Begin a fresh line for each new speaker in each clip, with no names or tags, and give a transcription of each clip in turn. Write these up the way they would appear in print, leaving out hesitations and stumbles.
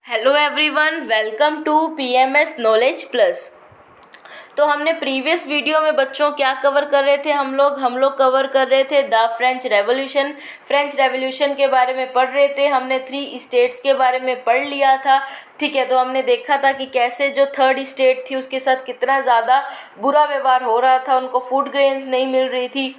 Hello everyone, welcome to PMS knowledge plus. तो हमने previous video में बच्चों क्या कवर कर रहे थे। हम लोग कवर कर रहे थे द फ्रेंच रेवोल्यूशन के बारे में पढ़ रहे थे। हमने 3 स्टेट्स के बारे में पढ़ लिया था। ठीक है, तो हमने देखा था कि कैसे जो थर्ड स्टेट थी उसके साथ कितना ज़्यादा बुरा व्यवहार हो रहा था, उनको फूड ग्रेन्स नहीं मिल रही थी।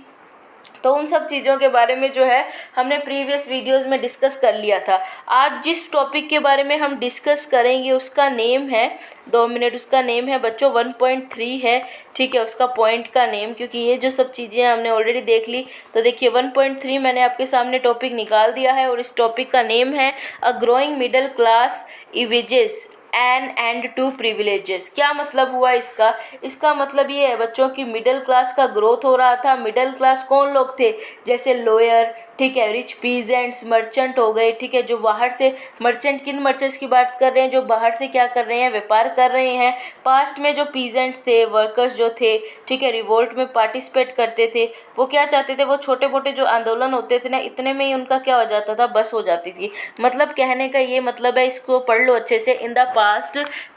तो उन सब चीज़ों के बारे में जो है हमने प्रीवियस वीडियोस में डिस्कस कर लिया था। आज जिस टॉपिक के बारे में हम डिस्कस करेंगे उसका नेम है 2 मिनट, उसका नेम है बच्चों 1.3 है। ठीक है, उसका पॉइंट का नेम, क्योंकि ये जो सब चीज़ें हमने ऑलरेडी देख ली। तो देखिए 1.3 मैंने आपके सामने टॉपिक निकाल दिया है और इस टॉपिक का नेम है a growing middle class envisages an end to privileges. क्या मतलब हुआ इसका मतलब ये है बच्चों की मिडिल क्लास का ग्रोथ हो रहा था। मिडिल क्लास कौन लोग थे? जैसे लोअर, ठीक है, रिच पीजेंट्स, मर्चेंट हो गए। ठीक है, जो बाहर से मर्चेंट, किन मर्चेंट्स की बात कर रहे हैं? जो बाहर से क्या कर रहे हैं? व्यापार कर रहे हैं। पास्ट में जो पीजेंट्स थे, वर्कर्स जो थे, ठीक है, रिवोल्ट में पार्टिसिपेट करते थे। वो क्या चाहते थे? वो छोटे मोटे जो आंदोलन होते थे ना, इतने में ही उनका क्या हो जाता था? बस हो जाती थी। मतलब कहने का ये मतलब है, इसको पढ़ लो अच्छे से। In the past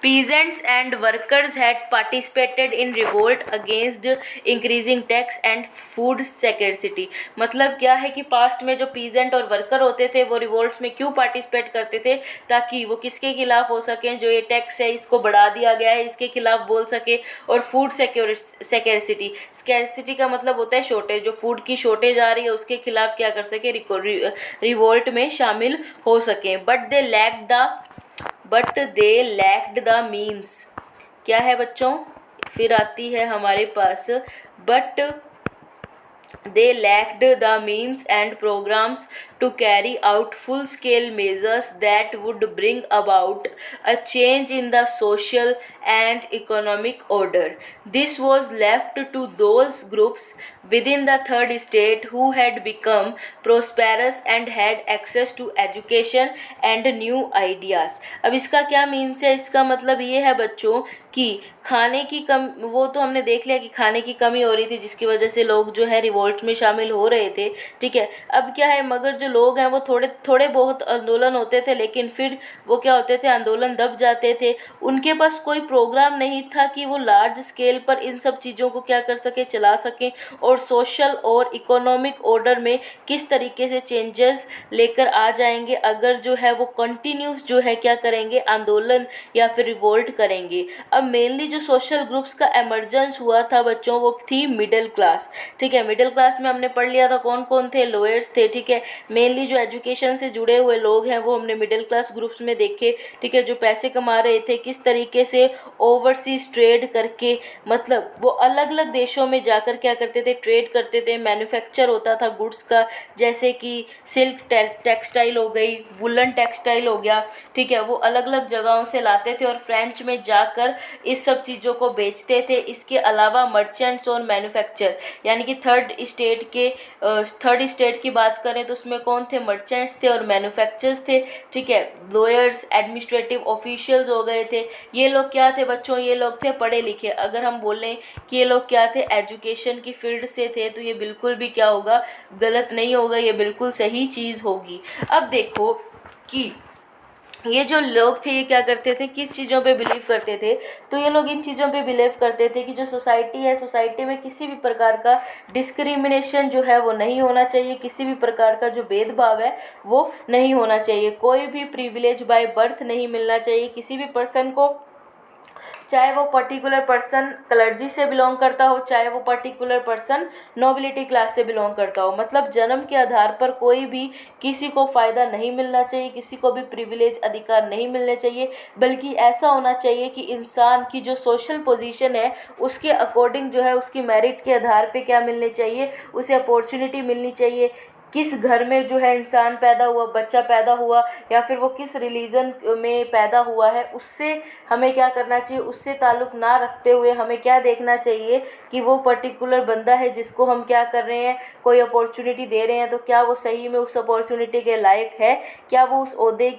peasants and workers had participated in revolt against increasing tax and food scarcity। मतलब क्या है कि पास्ट में जो पीजेंट और वर्कर होते थे वो रिवोल्ट्स में क्यों पार्टिसिपेट करते थे? ताकि वो किसके खिलाफ हो सकें? जो ये टैक्स है इसको बढ़ा दिया गया है, इसके खिलाफ बोल सके। और फूड सिक्योरिटी, स्कैरसिटी का मतलब होता है शॉर्टेज। जो फूड की शॉर्टेज आ रही है उसके खिलाफ क्या कर सके? रिवोल्ट में शामिल हो सकें। But they lacked the means. क्या है बच्चों? फिर आती है हमारे पास but they lacked the means and programs to carry out full-scale measures that would bring about a change in the social and economic order. This was left to those groups within the third state who had become prosperous and had access to education and new ideas। अब इसका क्या means है? इसका मतलब ये है बच्चों कि खाने की कम, वो तो हमने देख लिया कि खाने की कमी हो रही थी जिसकी वजह से लोग जो है रिवोल्ट में शामिल हो रहे थे। ठीक है, अब क्या है, मगर जो लोग हैं वो थोड़े थोड़े बहुत आंदोलन होते थे, लेकिन फिर वो क्या होते थे? आंदोलन दब जाते थे। उनके पास कोई प्रोग्राम नहीं था कि वो लार्ज स्केल पर इन सब चीज़ों को क्या कर सके? चला सकें। और सोशल और इकोनॉमिक ऑर्डर में किस तरीके से चेंजेस लेकर आ जाएंगे अगर जो है वो कंटिन्यूस जो है क्या करेंगे? आंदोलन या फिर रिवोल्ट करेंगे। अब मेनली जो सोशल ग्रुप्स का एमर्जेंस हुआ था बच्चों वो थी मिडिल क्लास। ठीक है, मिडिल क्लास में हमने पढ़ लिया था कौन कौन थे? लोअर्स थे। ठीक है, मेनली जो एजुकेशन से जुड़े हुए लोग हैं वो हमने मिडिल क्लास ग्रुप्स में देखे। ठीक है, जो पैसे कमा रहे थे किस तरीके से? ओवरसीज ट्रेड करके, मतलब वो अलग अलग देशों में जाकर क्या करते थे? ट्रेड करते थे। मैन्युफैक्चर होता था गुड्स का, जैसे कि सिल्क टेक्सटाइल हो गई, वुलन टेक्सटाइल हो गया। ठीक है, वो अलग अलग जगहों से लाते थे और फ्रेंच में जाकर इस सब चीज़ों को बेचते थे। इसके अलावा मर्चेंट्स और मैन्युफैक्चर, यानी कि थर्ड स्टेट की बात करें तो उसमें कौन थे? मर्चेंट्स थे और मैन्युफैक्चर्स थे। ठीक है, लॉयर्स, एडमिनिस्ट्रेटिव ऑफिशियल्स हो गए थे। ये लोग क्या थे बच्चों? ये लोग थे पढ़े लिखे। अगर हम बोलें कि ये लोग क्या थे? एजुकेशन की फील्ड से थे, तो ये बिल्कुल भी क्या होगा? गलत नहीं होगा, ये बिल्कुल सही चीज़ होगी। अब देखो कि ये जो लोग थे ये क्या करते थे? किस चीज़ों पे बिलीव करते थे? तो ये लोग इन चीज़ों पे बिलीव करते थे कि जो सोसाइटी है, सोसाइटी में किसी भी प्रकार का डिस्क्रिमिनेशन जो है वो नहीं होना चाहिए। किसी भी प्रकार का जो भेदभाव है वो नहीं होना चाहिए। कोई भी प्रिविलेज बाय बर्थ नहीं मिलना चाहिए किसी भी पर्सन को, चाहे वो पर्टिकुलर पर्सन क्लर्जी से बिलोंग करता हो, चाहे वो पर्टिकुलर पर्सन नोबिलिटी क्लास से बिलोंग करता हो। मतलब जन्म के आधार पर कोई भी किसी को फ़ायदा नहीं मिलना चाहिए, किसी को भी प्रिविलेज अधिकार नहीं मिलने चाहिए, बल्कि ऐसा होना चाहिए कि इंसान की जो सोशल पोजीशन है उसके अकॉर्डिंग जो है उसकी मेरिट के आधार पे क्या मिलने चाहिए? उसे अपॉर्चुनिटी मिलनी चाहिए। किस घर में जो है इंसान पैदा हुआ, बच्चा पैदा हुआ, या फिर वो किस रिलीजन में पैदा हुआ है, उससे हमें क्या करना चाहिए? उससे ताल्लुक़ ना रखते हुए हमें क्या देखना चाहिए कि वो पर्टिकुलर बंदा है जिसको हम क्या कर रहे हैं? कोई अपॉर्चुनिटी दे रहे हैं, तो क्या वो सही में उस अपॉर्चुनिटी के लायक है? क्या वो उस ओहदे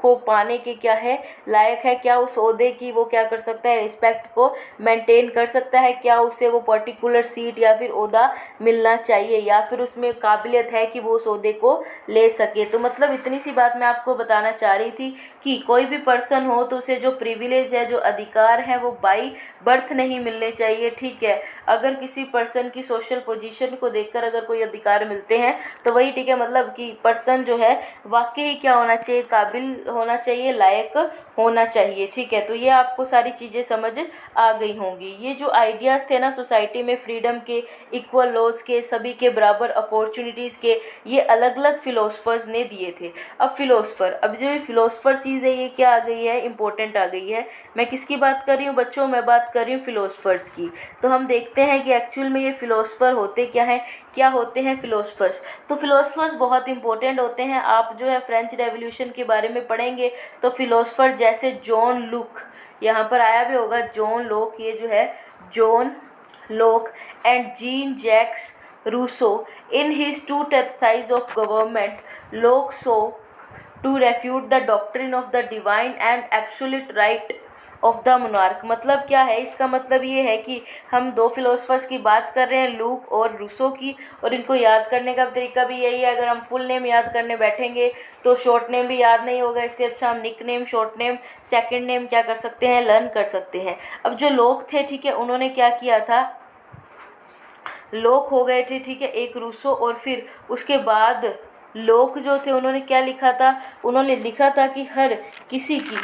को पाने के क्या है, लायक है, क्या उस ओहदे की वो क्या कर सकता है, रिस्पेक्ट को मेंटेन कर सकता है, क्या उसे वो पर्टिकुलर सीट या फिर ओहदा मिलना चाहिए, या फिर उसमें काबिलियत है कि वो उस ओहदे को ले सके। तो मतलब इतनी सी बात मैं आपको बताना चाह रही थी कि कोई भी पर्सन हो तो उसे जो प्रिविलेज है, जो अधिकार है, वो बाई बर्थ नहीं मिलने चाहिए, ठीक है। अगर किसी पर्सन की सोशल पोजीशन को देखकर अगर कोई अधिकार मिलते हैं तो वही ठीक है, मतलब कि पर्सन जो है वाकई ही क्या होना चाहिए, काबिल होना चाहिए, लायक होना चाहिए, ठीक है। तो ये आपको सारी चीज़ें समझ आ गई होंगी। ये जो आइडियाज़ थे ना सोसाइटी में फ्रीडम के, इक्वल लॉज के, सभी के बराबर अपॉर्चुनिटीज़ के, ये अलग अलग फिलोसफर्स ने दिए थे। अब जो ये फिलोसफर चीज़ है ये क्या आ गई है, इंपॉर्टेंट आ गई है। मैं किसकी बात कर रही हूँ बच्चों, मैं बात कर रही हूँ फिलोसफर्स की। तो हम देखते हैं कि एक्चुअल में ये फिलोसफर होते क्या हैं, क्या होते हैं फिलोसफर्स। तो फिलोसफर्स बहुत इंपॉर्टेंट होते हैं। आप जो है फ्रेंच रेवोल्यूशन के बारे में पढ़ेंगे तो फिलोसफर जैसे जॉन लुक, यहाँ पर आया भी होगा जॉन लोक, ये जो है John Locke and Jean Jacques Rousseau in his two treatises of government Locke so to refute the doctrine of the divine and absolute right of the monarch. मतलब क्या है, इसका मतलब ये है कि हम दो फिलोसफर्स की बात कर रहे हैं, लूक और रूसो की, और इनको याद करने का तरीका भी यही है। अगर हम फुल नेम याद करने बैठेंगे तो शॉर्ट नेम भी याद नहीं होगा, इससे अच्छा हम nickname, short name, second name क्या कर सकते हैं, लर्न कर सकते हैं। अब जो लोग थे, ठीक है, उन्होंने क्या किया था, लोग हो गए थे, ठीक है, एक रूसो, और फिर उसके बाद लोग जो थे उन्होंने क्या लिखा था, उन्होंने लिखा था कि हर किसी की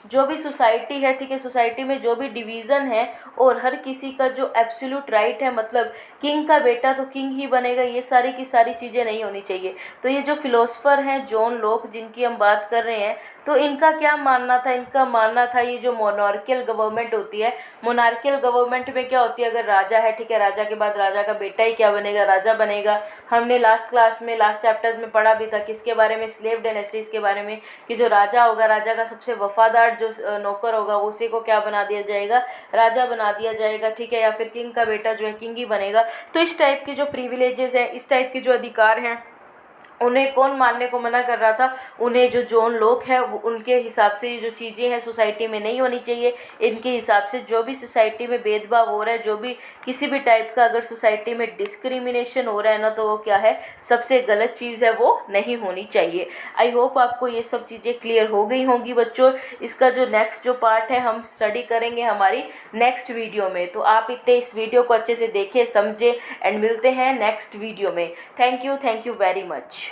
जो भी सोसाइटी है, ठीक है, सोसाइटी में जो भी डिवीज़न है और हर किसी का जो एब्सोल्यूट राइट है, मतलब किंग का बेटा तो किंग ही बनेगा, ये सारी की सारी चीज़ें नहीं होनी चाहिए। तो ये जो फिलोसफर हैं जॉन लॉक जिनकी हम बात कर रहे हैं, तो इनका क्या मानना था, इनका मानना था ये जो मोनार्कियल गवर्नमेंट होती है, मोनार्कियल गवर्नमेंट में क्या होती है, अगर राजा है, ठीक है, राजा के बाद राजा का बेटा ही क्या बनेगा, राजा बनेगा। हमने लास्ट क्लास में, लास्ट चैप्टर्स में पढ़ा भी था किसके बारे में, स्लेव डायनेस्टीज के बारे में, कि जो राजा होगा, राजा का सबसे वफादार जो नौकर होगा उसी को क्या बना दिया जाएगा, राजा बना दिया जाएगा, ठीक है, या फिर किंग का बेटा जो है किंग ही बनेगा। तो इस टाइप के जो प्रिविलेजेस हैं, इस टाइप के जो अधिकार हैं, उन्हें कौन मानने को मना कर रहा था, उन्हें जो जॉन लोक है उनके हिसाब से ये जो चीज़ें हैं सोसाइटी में नहीं होनी चाहिए। इनके हिसाब से जो भी सोसाइटी में भेदभाव हो रहा है, जो भी किसी भी टाइप का अगर सोसाइटी में डिस्क्रिमिनेशन हो रहा है ना, तो वो क्या है, सबसे गलत चीज़ है, वो नहीं होनी चाहिए। आई होप आपको ये सब चीज़ें क्लियर हो गई होंगी बच्चों। इसका जो नेक्स्ट जो पार्ट है हम स्टडी करेंगे हमारी नेक्स्ट वीडियो में। तो आप इतने इस वीडियो को अच्छे से देखें, समझें, एंड मिलते हैं नेक्स्ट वीडियो में। Thank you very much.